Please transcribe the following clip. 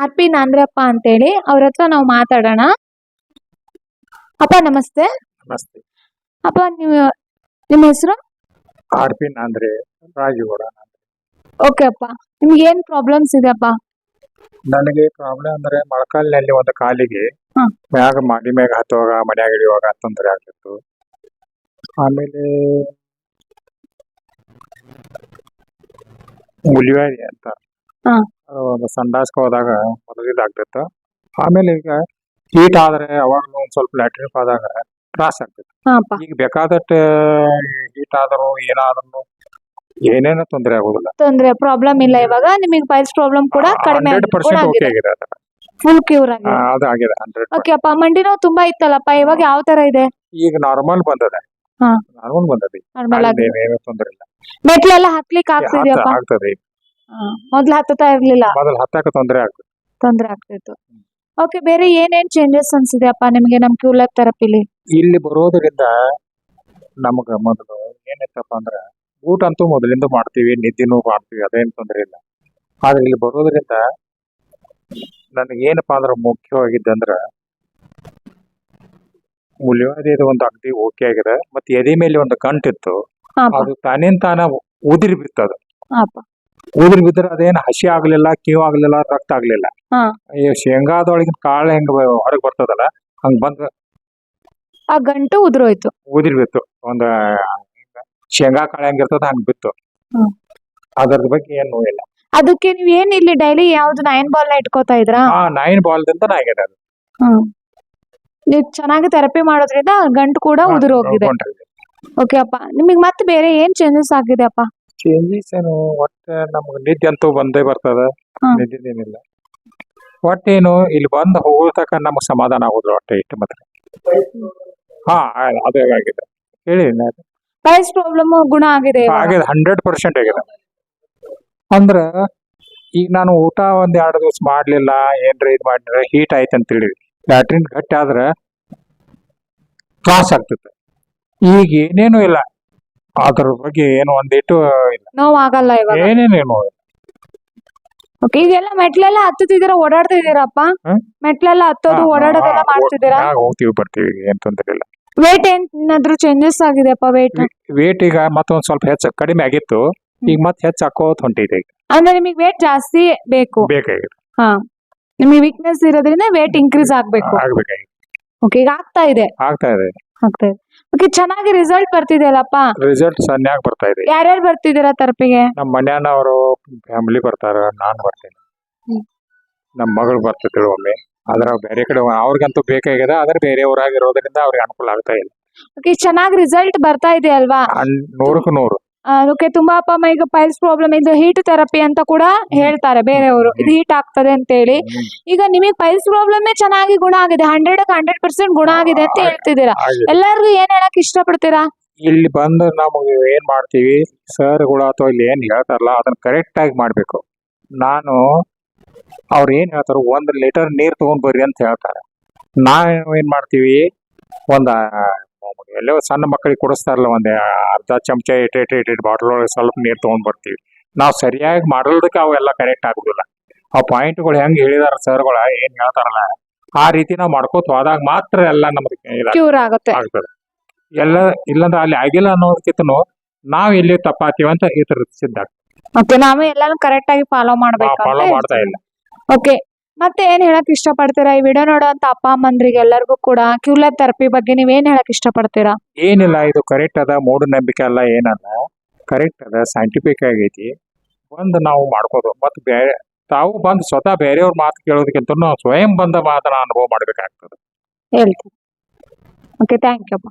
ಆರ್.ಪಿ. ನಾಂದ್ರಪ್ಪ ಅಂತೇಳಿ ಅವ್ರ ಹತ್ರ ನಾವು ಮಾತಾಡೋಣ. ಅಪ್ಪ ನಮಸ್ತೆ. ನಮಸ್ತೆ. ಅಪ್ಪ ನಿಮ್ಮ ಹೆಸರು? ಆರ್.ಪಿ. ನಾಂದ್ರೆ ರಾಜಗೌಡ. ಓಕೆ ಅಪ್ಪ, ನಿಮ್ಗೆ ಏನ್ ಪ್ರಾಬ್ಲಮ್ಸ್ ಇದೆ ಅಪ್ಪ? ನನಗೆ ಪ್ರಾಬ್ಲಮ್ ಅಂದ್ರೆ ಮೊಳಕಾಲಿನಲ್ಲಿ ಒಂದು ಕಾಲಿಗೆ ಹಾ. ಮ್ಯಾಗ ಮಾಡಿ ಮ್ಯಾಗ ಹತ್ತುವಾಗ ಮನ್ಯಾಗ ಇಳಿಯುವಾಗ ತೊಂದರೆ ಆಗ್ತಿತ್ತು. ಆಮೇಲೆ ಮುಲಿವಾರಿ ಅಂತ ಹಾ. ಒಂದು ಸಂಡಾಸ್ಕ ಹೋದಾಗ ಮೊದಲಿದಾಗ್ತಿತ್ತು. ಆಮೇಲೆ ಈಗ ಹೀಟ್ ಆದ್ರೆ ಅವಾಗ ಒಂದ್ ಸ್ವಲ್ಪ ಲ್ಯಾಟ್ರಿನ್ ಆದಾಗ ತ್ರಾಸ ಆಗ್ತಿತ್ತು. ಹಾ ಅಪ್ಪ, ಈಗ ಬೇಕಾದಷ್ಟು ಹೀಟ್ ಆದರೂ ಏನಾದ್ರೂ ಏನೇನು ತೊಂದರೆ ಆಗುದಿಲ್ಲ. ತೊಂದ್ರೆ ಪ್ರಾಬ್ಲಮ್ ಇಲ್ಲ ಇವಾಗ. ನಿಮಗೆ ಪೈಲ್ಸ್ ಪ್ರಾಬ್ಲಮ್ ಕೂಡ ಕಡಿಮೆ 100% ಓಕೆ ಆಗಿದೆ ಅದು. ಫುಲ್ ಕ್ಯೂರ್ ಆಗಿದೆ. ಅದು ಆಗಿದೆ 100%. ಓಕೆ ಅಪ್ಪ, ಮಂಡಿ ನೋವು ತುಂಬಾ ಇತ್ತಲ್ಲಪ್ಪ, ಇವಾಗ ಯಾವ ತರ ಇದೆ? ಈಗ ನಾರ್ಮಲ್ ಬಂದದೆ. ಹಾ. ನಾರ್ಮಲ್ ಬಂದದೆ. ನಾರ್ಮಲ್ ಆಗಿ ಏನು ತೊಂದರೆ ಇಲ್ಲ. ಮೆಟ್ಲೆಲ್ಲ ಹತ್ಲಿಕ್ಕೆ ಆಗ್ತಿದ್ಯಪ್ಪ? ಆಗ್ತದೆ. ಮೊದ್ಲು ಹತ್ತತಾ ಇರ್ಲಿಲ್ಲ, ಮೊದಲು ಹತ್ತಕ್ಕೆ ತೊಂದರೆ ಆಗ್ತದೆ. ತೊಂದ್ರೆ ಆಗ್ತಿತ್ತು. ಓಕೆ, ಬೇರೆ ಏನೇನ್ ಚೇಂಜಸ್ ಅನ್ಸಿದೆಯಪ್ಪ ನಿಮ್ಗೆ ನಮ್ ಕ್ಯೂಲರ್ ಥೆರಪಿಲಿ? ಇಲ್ಲಿ ಬರೋದ್ರಿಂದ ನಮಗ ಮೊದಲು ಏನಿತ್ತಪ್ಪ ಅಂದ್ರ ಊಟ ಅಂತೂ ಮೊದಲಿಂದ ಮಾಡ್ತೀವಿ, ನಿದ್ದಿನೂ ಮಾಡ್ತೀವಿ, ಅದೇನ್ ತೊಂದರೆ ಇಲ್ಲ. ಆದ್ರೆ ಇಲ್ಲಿ ಬರೋದ್ರಿಂದ ನನಗೆ ಏನಪ್ಪಾ ಅಂದ್ರ ಮುಖ್ಯವಾಗಿದ್ದಂದ್ರ ಮುಲಿವಾದಿ ಒಂದು ಅಗದಿ ಓಕೆ ಆಗಿದೆ. ಮತ್ತೆ ಎದೆ ಮೇಲೆ ಒಂದು ಗಂಟಿತ್ತು, ಅದು ತಾನೇನ್ ಉದಿರಿ ಬಿತ್ತದು. ಉದಿರಿ ಬಿದ್ರೆ ಅದೇನ್ ಹಸಿ ಆಗ್ಲಿಲ್ಲ, ಕೀವು ಆಗ್ಲಿಲ್ಲ, ರಕ್ತ ಆಗ್ಲಿಲ್ಲ. ಈ ಶೇಂಗಾದೊಳಗಿನ ಕಾಳು ಹೆಂಗ ಹೊರಗ್ ಬರ್ತದಲ್ಲ ಹಂಗ ಬಂದ ಆ ಗಂಟು ಉದುರೋಯ್ತು, ಉದಿರಿ ಬಿತ್ತು. ಒಂದ ಶೇಂಗಾ ಕಾಳು ಹೆಂಗಿರ್ತದ ಹಂಗ ಬಿತ್ತು. ಅದರ ಬಗ್ಗೆ ಏನ್ ನೋವಿಲ್ಲ. ಅದಕ್ಕೆ ನೀವ್ ಏನ್ ಇಲ್ಲಿ ಡೈಲಿ ಯಾವ್ದು 9 ಬಾಲ್ ನ ಇಟ್ಕೋತಾ ಇದ್ರಾ? 9 ಬಾಲ್ದಿಂದ ಆಗಿದೆ ಅದು. ನೀವು ಚೆನ್ನಾಗಿ ಥೆರಪಿ ಮಾಡೋದ್ರಿಂದ ಗಂಟು ಕೂಡ ಉದುರು ಹೋಗಿದೆ. ಓಕೆ ಅಪ್ಪ, ನಿಮಗ್ ಮತ್ತೆ ಬೇರೆ ಏನ್ ಚೇಂಜಸ್ ಆಗಿದೆ ಅಪ್ಪ? ಚೇಂಜಸ್ ಏನು, ಒಟ್ಟೆ ನಮ್ಗೆ ನಿದ್ದೆ ಅಂತೂ ಬಂದೇ ಬರ್ತದ. ನಿದ್ದೆದೇನಿಲ್ಲ. ಒಟ್ಟೇನು ಇಲ್ಲಿ ಬಂದು ಹೋಗೋತಕ ನಮ್ಗೆ ಸಮಾಧಾನ ಆಗುದ್ರ ಒಟ್ಟೆ ಇಟ್ಟು ಮಾತ್ರ. ಹಾ, ಅದೇ ಆಗಿದೆ. ಹೇಳಿ, ಪೈಲ್ಸ್ ಪ್ರಾಬ್ಲಮ್ ಗುಣ ಆಗಿದೆ? ಆಗಿದೆ, 100% ಆಗಿದೆ. ಅಂದ್ರ ಈಗ ನಾನು ಊಟ ಒಂದ್ 2 ದಿವಸ ಮಾಡ್ಲಿಲ್ಲ, ಏನ್ರ ಇದ್ ಮಾಡಿದ್ರೆ ಹೀಟ್ ಆಯ್ತು ಅಂತ ಹೇಳಿ ಲ್ಯಾಟ್ರಿನ್ ಗಟ್ಟಿ ಆದ್ರ ತ್ರಾಸ ಆಗ್ತದೆ. ಈಗ ಏನೇನು ಇಲ್ಲ, ಅದ್ರ ಬಗ್ಗೆ ಏನು ಒಂದಿಟ್ಟು ಇಲ್ಲ, ನೋವು ಆಗಲ್ಲ ಇವಾಗ? ಏನೇನೇನು. ಓಕೆ, ಈಗೆಲ್ಲ ಮೆಟ್ಲೆಲ್ಲ ಹತ್ತುತ್ತಿದ್ದೀರಾ, ಓಡಾಡ್ತಿದ್ದೀರಪ್ಪ? ಮೆಟ್ಲೆಲ್ಲ ಹತ್ತೋದು ಓಡಾಡೋದೆಲ್ಲ ಮಾಡ್ತಿದ್ದೀರಾ? ಹೋಗ್ತೀವಿ ಬರ್ತೀವಿ, ಏನ್ ತೊಂದ್ರೆ ಇಲ್ಲ. ವೇಟ್ ಏನಾದ್ರು ಚೇಂಜಸ್ ಆಗಿದೆಯಪ್ಪ? ವೇಟ್ ಈಗ ಮತ್ತೊಂದ್ ಸ್ವಲ್ಪ ಹೆಚ್ಚು ಕಡಿಮೆ ಆಗಿತ್ತು, ಈಗ ಮತ್ತೆ ಹೆಚ್ಚು ಹಾಕೋತ್ ಹೊಂಟಿದೆ. ಅಂದ್ರೆ ನಿಮಗೆ ವೇಟ್ ಜಾಸ್ತಿ ಬೇಕಾಗಿದೆ. ಹಾ, ನಿಮಗೆ ವೀಕ್ನೆಸ್ ಇರೋದ್ರಿಂದ ವೇಟ್ ಇನ್ಕ್ರೀಸ್ ಆಗ್ಬೇಕು. ಓಕೆ, ಈಗ ಆಗ್ತಾ ಇದೆ. ಓಕೆ, ಚೆನ್ನಾಗಿ ರಿಸಲ್ಟ್ ಬರ್ತಿದೆಯಲ್ಲಪ್ಪ? ರಿಸಲ್ಟ್ ಸನ್ಯಾಗ ಬರ್ತಾ ಇದೆ. ಯಾರ್ಯಾರು ಬರ್ತಿದ್ದೀರಾ ಥೆರಪಿಗೆ? ನಮ್ಮ ಮನ್ಯಾನವರು ಫ್ಯಾಮಿಲಿ ಬರ್ತಾರ, ನಾನ್ ಬರ್ತೇನೆ, ನಮ್ಮ ಮಗಳು ಬರ್ತಿದ್ರು ಒಮ್ಮೆ. ಅದ್ರ ಬೇರೆ ಕಡೆ ಅವ್ರಿಗಂತೂ ಬೇಕಾಗಿದೆ, ಆದ್ರೆ ಬೇರೆಯವ್ರಾಗಿರೋದ್ರಿಂದ ಅವ್ರಿಗೆ ಅನುಕೂಲ ಆಗ್ತಾ ಇಲ್ಲ. ಓಕೆ, ಚೆನ್ನಾಗಿ ರಿಸಲ್ಟ್ ಬರ್ತಾ ಇದೆ ಅಲ್ವಾ? 100ಕ್ಕೆ 100. ಓಕೆ, ತುಂಬಾ ಅಪ್ಪ ಅಮ್ಮ ಈಗ ಪೈಲ್ಸ್ ಪ್ರಾಬ್ಲಮ್ ಇದು ಹೀಟ್ ಥೆರಪಿ ಅಂತ ಕೂಡ ಹೇಳ್ತಾರೆ ಬೇರೆಯವರು, ಇದು ಹೀಟ್ ಆಗ್ತದೆ ಅಂತ ಹೇಳಿ. ಈಗ ನಿಮಗೆ ಪೈಲ್ಸ್ ಪ್ರಾಬ್ಲಮ್ ಚೆನ್ನಾಗಿ ಗುಣ ಆಗಿದೆ, 100% ಗುಣ ಆಗಿದೆ ಅಂತ ಹೇಳ್ತಿದ್ದೀರಾ. ಎಲ್ಲರಿಗೂ ಏನ್ ಹೇಳಕ್ ಇಷ್ಟಪಡ್ತೀರಾ? ಇಲ್ಲಿ ಬಂದು ನಮಗೆ ಏನ್ ಮಾಡ್ತೀವಿ ಸರ್ಗಳು ಅಥವಾ ಇಲ್ಲಿ ಏನ್ ಹೇಳ್ತಾರಲ್ಲ ಅದನ್ನ ಕರೆಕ್ಟ್ ಆಗಿ ಮಾಡ್ಬೇಕು. ನಾನು ಅವ್ರು ಏನ್ ಹೇಳ್ತಾರ 1 ಲೀಟರ್ ನೀರ್ ತಗೊಂಡ್ ಬರ್ರಿ ಅಂತ ಹೇಳ್ತಾರೆ. ನಾವ್ ಏನ್ ಮಾಡ್ತೀವಿ, ಒಂದ ಎಲ್ಲೋ ಸಣ್ಣ ಮಕ್ಕಳಿಗೆ ಕುಡಿಸ್ತಾರಲ್ಲ, ಒಂದ್ ಅರ್ಧ ಚಮಚ ಇಟ್ ಬಾಟಲ್ ಒಳಗೆ ಸ್ವಲ್ಪ ನೀರ್ ತಗೊಂಡ್ ಬರ್ತೀವಿ. ನಾವ್ ಸರಿಯಾಗಿ ಮಾಡೋದಕ್ಕೆ ಅವೆಲ್ಲ ಕರೆಕ್ಟ್ ಆಗುದಿಲ್ಲ. ಆ ಪಾಯಿಂಟ್ಗಳು ಹೆಂಗ್ ಹೇಳಿದಾರ ಸರ್ಗಳ ಏನ್ ಹೇಳ್ತಾರಲ್ಲ ಆ ರೀತಿ ನಾವ್ ಮಾಡ್ಕೋತ ಹೋದಾಗ ಮಾತ್ರ ಎಲ್ಲ ನಮ್ಗೆ ಕ್ಯೂರ್ ಆಗ್ತದೆ. ಎಲ್ಲ ಇಲ್ಲಂದ್ರೆ ಅಲ್ಲಿ ಆಗಿಲ್ಲ ಅನ್ನೋದಕ್ಕಿಂತನೂ ನಾವ್ ಎಲ್ಲಿ ತಪ್ಪಾತೀವಿ ಅಂತ ಈ ತರ ಸಿದ್ಧ. ಓಕೆ, ನಾವೇ ಎಲ್ಲಾನು ಕರೆಕ್ಟ್ ಆಗಿ ಫಾಲೋ ಮಾಡ್ತಾ ಇಲ್ಲ. ಓಕೆ, ಮತ್ತೆ ಏನ್ ಹೇಳಕ್ ಇಷ್ಟಪಡ್ತೀರಾ ಈ ವಿಡಿಯೋ ನೋಡೋಂತ ಅಪ್ಪ ಅಮ್ಮಂದ್ರಿಗೆ ಎಲ್ಲರಿಗೂ ಕೂಡ ಕ್ಯೂಲರ್ ಥೆರಪಿ ಬಗ್ಗೆ ನೀವ್ ಏನ್ ಹೇಳಕ್ ಇಷ್ಟಪಡ್ತೀರಾ? ಏನಿಲ್ಲ, ಇದು ಕರೆಕ್ಟ್ ಅದ, ಮೂಢನಂಬಿಕೆ ಅಲ್ಲ, ಏನಲ್ಲ, ಕರೆಕ್ಟ್ ಅದ, ಸೈಂಟಿಫಿಕ್ ಆಗೈತಿ. ಬಂದು ನಾವು ಮಾಡ್ಕೋದು. ಮತ್ತೆ ಬೇರೆ ತಾವು ಬಂದು ಸ್ವತಃ ಬೇರೆಯವ್ರ ಮಾತು ಕೇಳೋದಕ್ಕಿಂತ ನಾವು ಸ್ವಯಂ ಬಂದ ಮಾತನ್ನ ಅನುಭವ ಮಾಡ್ಬೇಕಾಗ್ತದೆ. ಹೇಳ್ತೀನಿ. ಓಕೆ, ಥ್ಯಾಂಕ್ ಯು ಅಪ್ಪ.